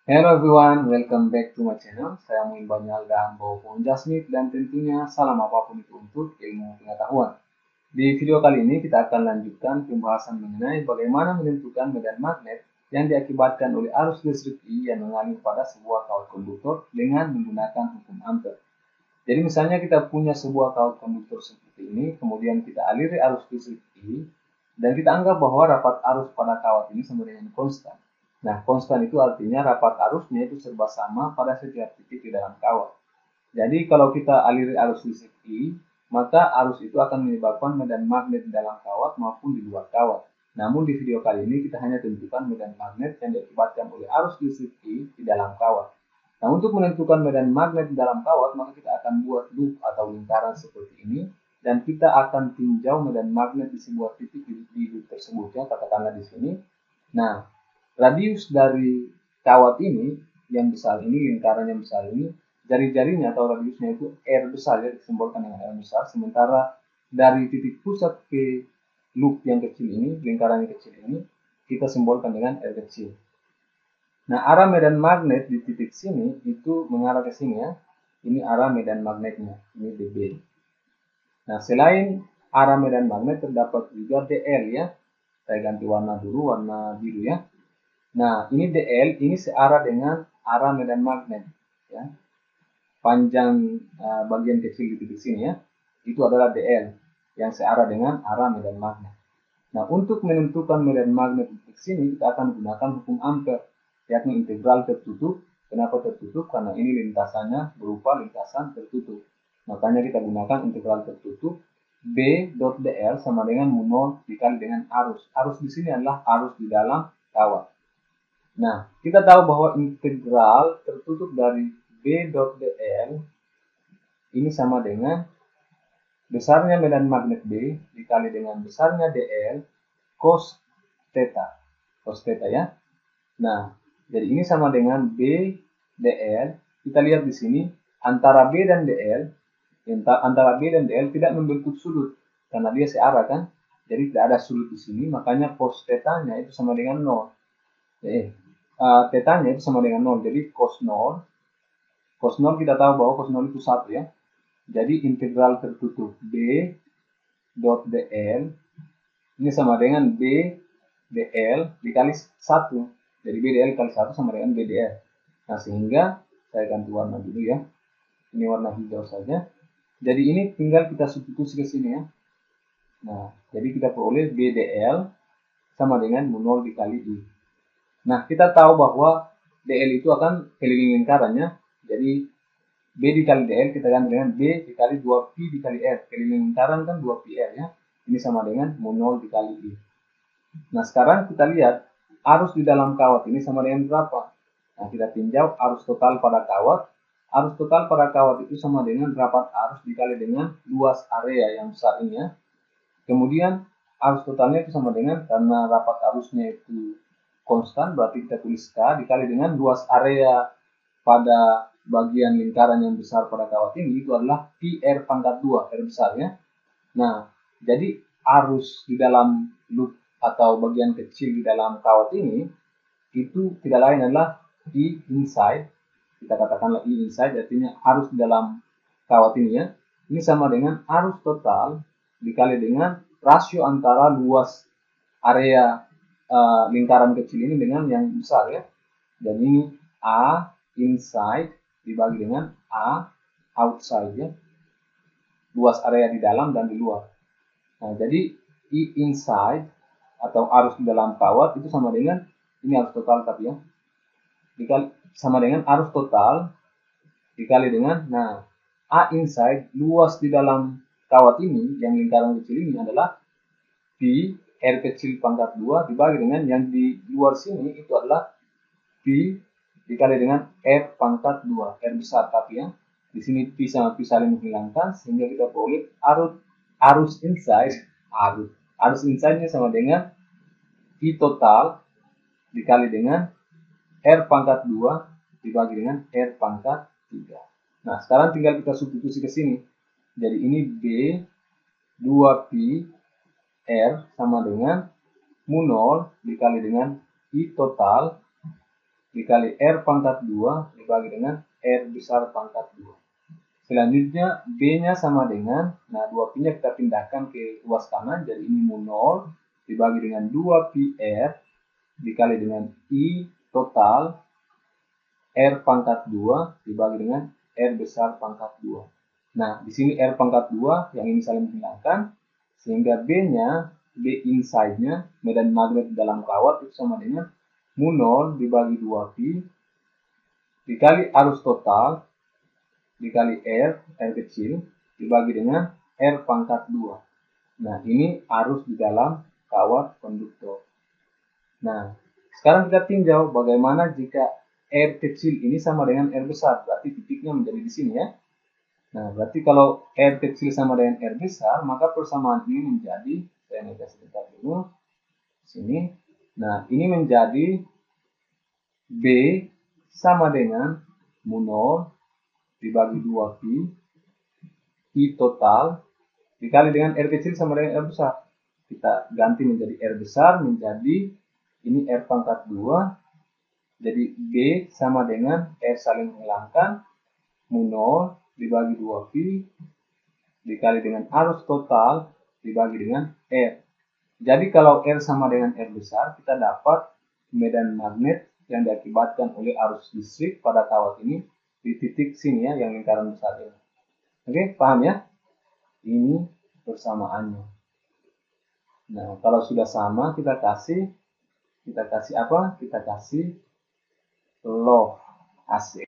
Hello everyone, welcome back to my channel. Saya Muin Banyal dan Bawa Jasmine dan tentunya salam apapun itu untuk ilmu pengetahuan. Di video kali ini kita akan lanjutkan pembahasan mengenai bagaimana menentukan medan magnet yang diakibatkan oleh arus listrik I yang mengalir pada sebuah kawat konduktor dengan menggunakan hukum Ampere. Jadi misalnya kita punya sebuah kawat konduktor seperti ini, kemudian kita aliri arus listrik I, dan kita anggap bahwa rapat arus pada kawat ini sama dengan konstan. Nah, konstan itu artinya rapat arusnya itu serba sama pada setiap titik di dalam kawat. Jadi kalau kita aliri arus listrik I, maka arus itu akan menyebabkan medan magnet di dalam kawat maupun di luar kawat. Namun di video kali ini kita hanya tentukan medan magnet yang diakibatkan oleh arus listrik I di dalam kawat. Nah, untuk menentukan medan magnet di dalam kawat, maka kita akan buat loop atau lingkaran seperti ini, dan kita akan tinjau medan magnet di sebuah titik di loop tersebut, ya, katakanlah di sini. Nah, radius dari kawat ini yang besar ini, lingkaran yang besar ini, jari-jarinya atau radiusnya itu R besar, ya, disimbolkan dengan R besar. Sementara dari titik pusat ke loop yang kecil ini, lingkaran yang kecil ini, kita simbolkan dengan R kecil. Nah, arah medan magnet di titik sini itu mengarah ke sini, ya. Ini arah medan magnetnya, ini dB. Nah, selain arah medan magnet terdapat juga dl, ya. Saya ganti warna dulu, warna biru, ya. Nah, ini dl, ini searah dengan arah medan magnet, ya. Panjang bagian kecil di titik sini, ya, itu adalah dl yang searah dengan arah medan magnet. Nah, untuk menentukan medan magnet di titik sini kita akan gunakan hukum Ampere, yakni integral tertutup. Kenapa tertutup? Karena ini lintasannya berupa lintasan tertutup. Makanya kita gunakan integral tertutup. B dot dl sama dengan mu nol dikali dengan arus. Arus di sini adalah arus di dalam kawat. Nah, kita tahu bahwa integral tertutup dari B dot dl ini sama dengan besarnya medan magnet B dikali dengan besarnya dl cos theta. Cos theta, ya. Nah, jadi ini sama dengan B dl. Kita lihat di sini antara B dan dl, tidak membentuk sudut karena dia searah, kan. Jadi tidak ada sudut di sini, makanya cos theta-nya itu sama dengan 0. Theta-nya itu sama dengan 0. Jadi cos 0 kita tahu bahwa cos 0 itu 1, ya. Jadi integral tertutup B dot dl ini sama dengan B dl dikali 1. Jadi B dl kali 1 sama dengan B dl. Nah, sehingga saya ganti warna dulu, ya. Ini warna hijau saja. Jadi ini tinggal kita substitusi ke sini, ya. Nah, jadi kita peroleh B dl sama dengan mu 0 dikali I. Nah, kita tahu bahwa dl itu akan keliling lingkarannya. Jadi B dikali dl kita ganti dengan B dikali 2pi dikali R. Keliling lingkaran kan 2pi R, ya. Ini sama dengan mu 0 dikali I. Nah, sekarang kita lihat arus di dalam kawat ini sama dengan berapa? Nah, kita tinjau arus total pada kawat. Arus total pada kawat itu sama dengan rapat arus dikali dengan luas area yang besar ini, ya. Kemudian arus totalnya itu sama dengan, karena rapat arusnya itu konstan, berarti kita tulis K dikali dengan luas area pada bagian lingkaran yang besar pada kawat ini itu adalah pi R pangkat 2, R besar, ya. Nah, jadi arus di dalam loop atau bagian kecil di dalam kawat ini itu tidak lain adalah I inside. Kita katakanlah I inside, artinya arus di dalam kawat ini, ya. Ini sama dengan arus total dikali dengan rasio antara luas area lingkaran kecil ini dengan yang besar, ya. Dan ini A inside dibagi dengan A outside, ya. Luas area di dalam dan di luar. Nah, jadi I inside atau arus di dalam kawat itu sama dengan, ini arus total tapi, ya, dikali sama dengan arus total dikali dengan, nah, A inside luas di dalam kawat ini yang lingkaran kecil ini adalah pi R kecil pangkat 2 dibagi dengan yang di luar sini itu adalah pi dikali dengan R pangkat 2, R besar tapi, ya. Di sini pi sama pi saling menghilangkan sehingga kita peroleh arus inside nya sama dengan I total dikali dengan R pangkat 2 dibagi dengan R pangkat 3. Nah, sekarang tinggal kita substitusi ke sini. Jadi ini B 2pi R sama dengan mu 0 dikali dengan I total dikali R pangkat 2 dibagi dengan R besar pangkat 2. Selanjutnya B-nya sama dengan, nah 2Pi-nya kita pindahkan ke ruas kanan, jadi ini mu 0 dibagi dengan 2Pi R dikali dengan I total R pangkat 2 dibagi dengan R besar pangkat 2. Nah, di sini R pangkat 2, yang ini saling menghilangkan, sehingga B-nya, B inside-nya, medan magnet dalam kawat itu sama dengan mu 0 dibagi 2Pi dikali arus total dikali R kecil dibagi dengan R pangkat 2. Nah, ini arus di dalam kawat konduktor. Nah, sekarang kita tinjau bagaimana jika R kecil ini sama dengan R besar. Berarti titiknya menjadi di sini ya. Nah, berarti kalau R kecil sama dengan R besar, maka persamaan ini menjadi, saya ngegas sebentar dulu, sini. Nah, ini menjadi B sama dengan mu 0 dibagi 2Pi I total dikali dengan R kecil sama dengan R besar. Kita ganti menjadi R besar, menjadi ini R pangkat 2. Jadi B sama dengan R saling menghilangkan mu 0 dibagi 2Pi dikali dengan arus total dibagi dengan R. Jadi kalau R sama dengan R besar, kita dapat medan magnet yang diakibatkan oleh arus listrik pada kawat ini di titik sini ya, yang lingkaran besar ini. Oke, paham ya? Ini persamaannya. Nah, kalau sudah sama, kita kasih apa? Kita kasih love AC.